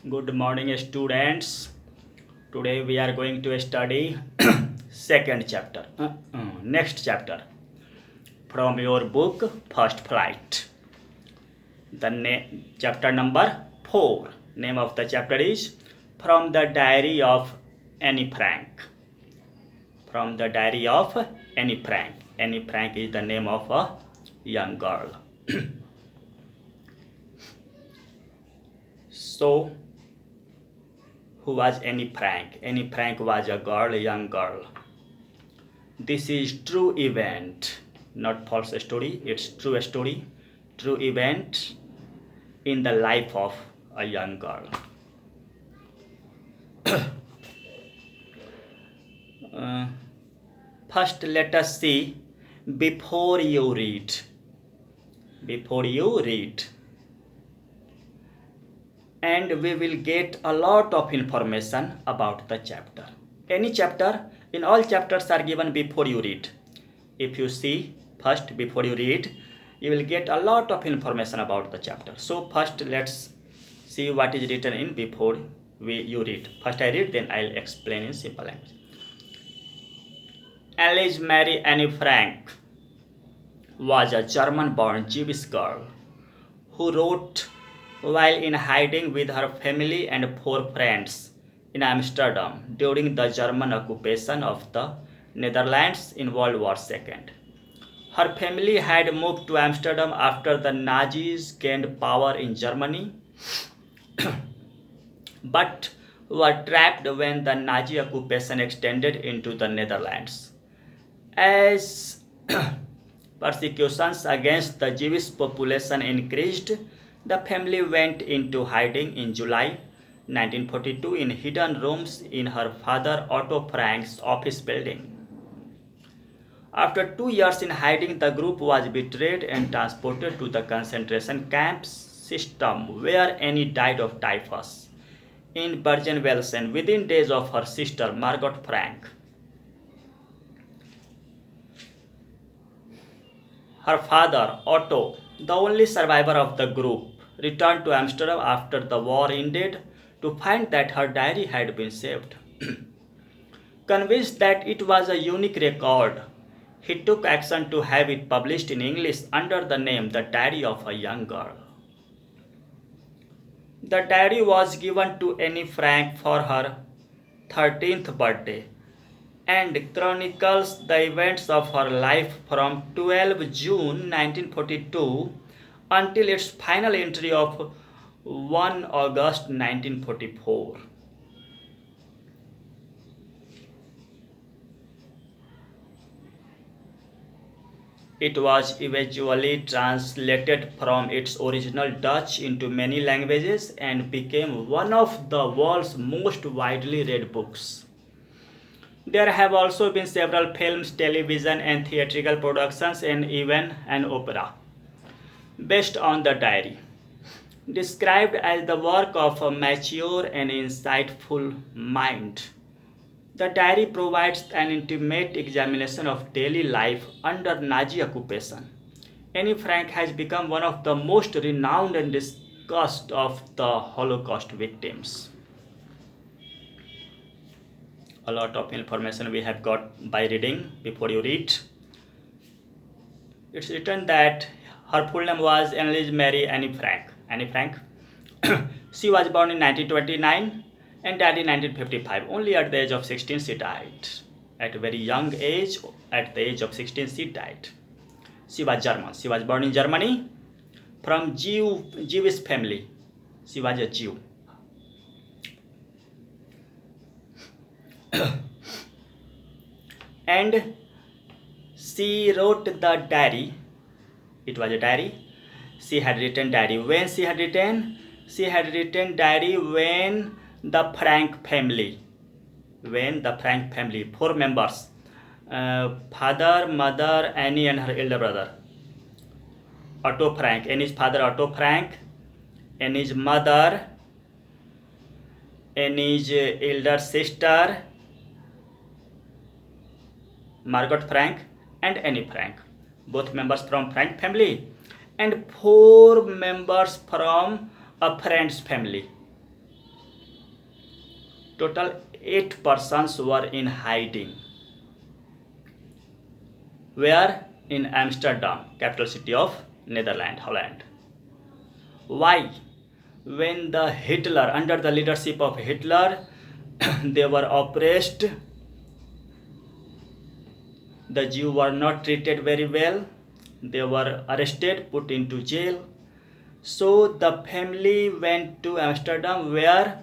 Good morning, students. Today we are going to study second chapter. Next chapter from your book First Flight. Chapter number 4. Name of the chapter is From the Diary of Annie Frank. From the Diary of Annie Frank. Annie Frank is the name of a young girl. So, who was Annie Frank? Annie Frank was a young girl. This is true event, not false story. It's true story, true event in the life of a young girl. First, let us see before you read. Before you read. And we will get a lot of information about the chapter. Any chapter, in all chapters are given before you read. If you see first before you read, you will get a lot of information about the chapter. So first let's see what is written in before you read. First I read, then I'll explain in simple language. Alice Mary Annie Frank was a German-born Jewish girl who wrote while in hiding with her family and 4 friends in Amsterdam during the German occupation of the Netherlands in World War II. Her family had moved to Amsterdam after the Nazis gained power in Germany, but were trapped when the Nazi occupation extended into the Netherlands. As persecutions against the Jewish population increased, the family went into hiding in July 1942 in hidden rooms in her father Otto Frank's office building. After 2 years in hiding, the group was betrayed and transported to the concentration camps system where Annie died of typhus in Bergen-Belsen within days of her sister Margot Frank. Her father, Otto, the only survivor of the group, returned to Amsterdam after the war ended to find that her diary had been saved. Convinced that it was a unique record, he took action to have it published in English under the name The Diary of a Young Girl. The diary was given to Annie Frank for her 13th birthday and chronicles the events of her life from 12 June 1942 until its final entry of 1 August 1944. It was eventually translated from its original Dutch into many languages and became one of the world's most widely read books. There have also been several films, television, and theatrical productions, and even an opera based on the diary. Described as the work of a mature and insightful mind, the diary provides an intimate examination of daily life under Nazi occupation. Annie Frank has become one of the most renowned and discussed of the Holocaust victims. A lot of information we have got by reading before you read. It's written that her full name was Anneliese Mary Annie Frank. Annie Frank. She was born in 1929 and died in 1955. Only at the age of 16 she died. At a very young age, at the age of 16 she died. She was German. She was born in Germany from Jewish family. She was a Jew. And she wrote the diary. It was a diary. She had written diary. When she had written? She had written diary when the Frank family, 4 members, father, mother, Annie and her elder brother, Otto Frank, Annie's father Otto Frank, Annie's mother, Annie's elder sister, Margot Frank and Annie Frank, both members from Frank family, and 4 members from a friend's family. Total 8 persons were in hiding. Where? In Amsterdam, capital city of Netherlands, Holland. Why? When the Hitler, under the leadership of Hitler, they were oppressed. The Jews were not treated very well. They were arrested, put into jail. So the family went to Amsterdam, where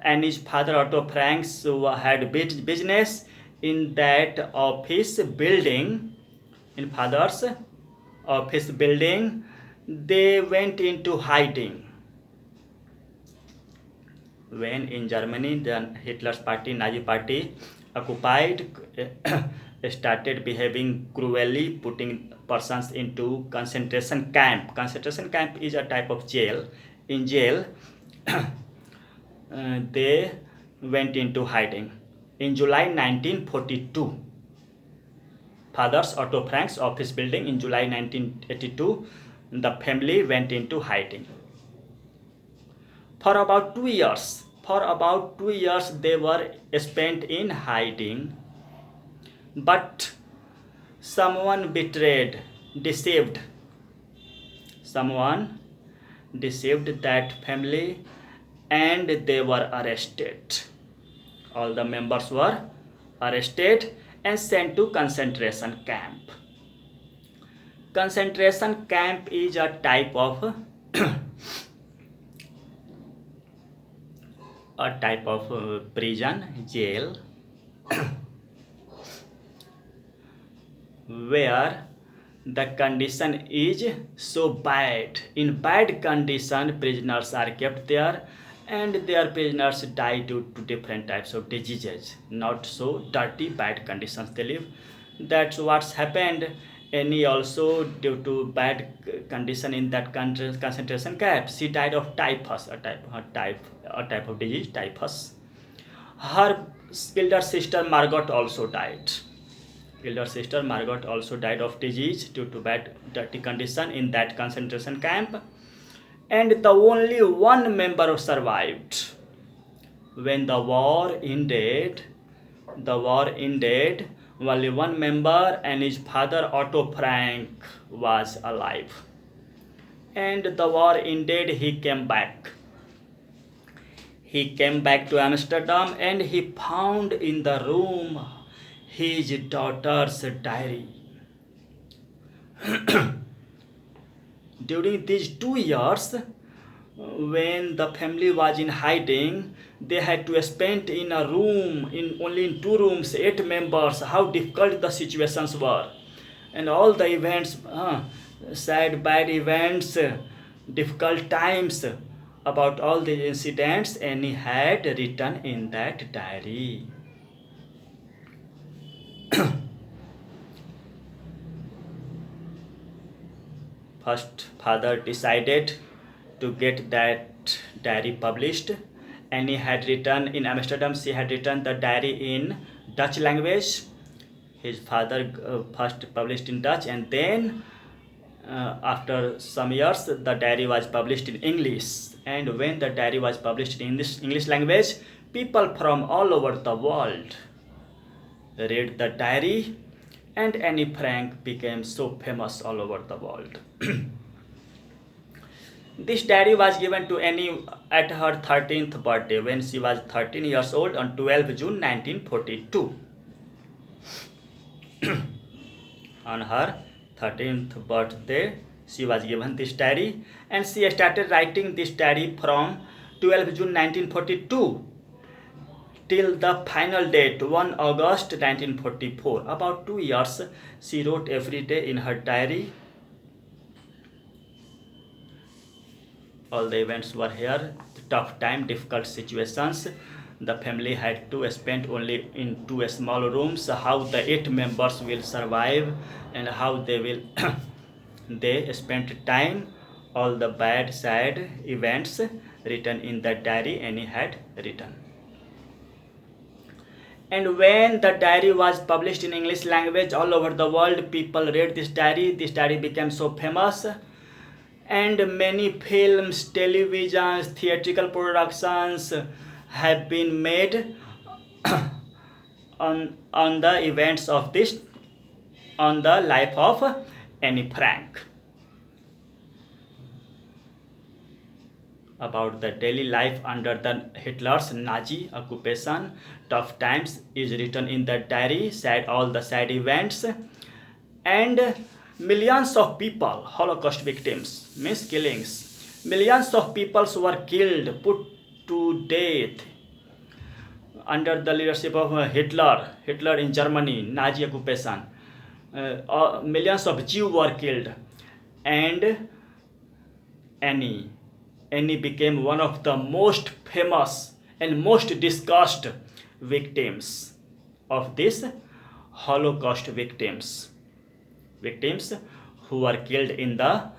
Annie's father Otto Franks had business in that office building. In father's office building, they went into hiding. When in Germany, the Hitler's party, Nazi party, occupied, started behaving cruelly, putting persons into concentration camp. Concentration camp is a type of jail. In jail, they went into hiding. In July 1942, father's Otto Frank's office building, in July 1982, the family went into hiding. For about 2 years, they were spent in hiding. But someone deceived that family, and they were arrested. All the members were arrested and sent to concentration camp. Concentration camp is a type of prison, jail, where the condition is so bad. In bad condition, prisoners are kept there, and their prisoners die due to different types of diseases. Not so dirty, bad conditions they live. That's what's happened. Annie also, due to bad condition in that concentration camp, she died of typhus, a type of disease, typhus. Her elder sister Margot also died. Of disease due to bad dirty condition in that concentration camp, and the only one member survived. When the war ended, only one member, and his father Otto Frank was alive. And the war ended, he came back. To Amsterdam, and he found in the room his daughter's diary. During these 2 years, when the family was in hiding, they had to spend in a room, only in 2 rooms, 8 members. How difficult the situations were, and all the events, sad, bad events, difficult times. About all the incidents, Annie had written in that diary. First, father decided to get that diary published. Annie had written in Amsterdam, she had written the diary in Dutch language. His father first published in Dutch, and then after some years, the diary was published in English. And when the diary was published in English language, people from all over the world read the diary, and Annie Frank became so famous all over the world. This diary was given to Annie at her 13th birthday, when she was 13 years old, on 12 June 1942. On her 13th birthday, she was given this diary, and she started writing this diary from 12 June 1942 till the final date, 1 August 1944. About 2 years, she wrote every day in her diary. All the events were here, tough time, difficult situations. The family had to spend only in 2 small rooms. How the 8 members will survive, and how they will they spent time. All the bad, sad events written in that diary Annie had written. And when the diary was published in English language, all over the world people read this diary. This diary became so famous, and many films, televisions, theatrical productions have been made on the events of this on the life of Anne Frank. About the daily life under the Hitler's Nazi occupation, tough times is written in the diary, sad all the sad events, and millions of people, Holocaust victims, means killings. Millions of people were killed, put to death under the leadership of Hitler in Germany, Nazi occupation. Millions of Jews were killed, and Annie became one of the most famous and most discussed victims of this Holocaust victims who were killed in the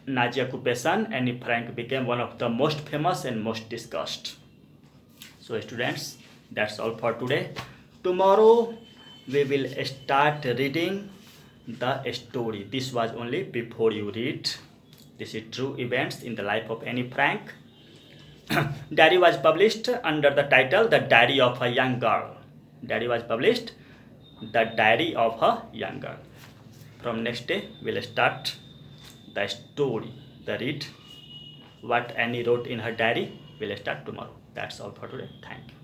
Nazi occupation. Anne Frank became one of the most famous and most discussed. So students, that's all for today. Tomorrow we will start reading the story. This was only before you read. This is true events in the life of Anne Frank. Diary was published under the title The Diary of a Young Girl. Diary was published The Diary of a Young Girl. From next day we'll start the story, the read what Annie wrote in her diary. We'll start tomorrow. That's all for today. Thank you.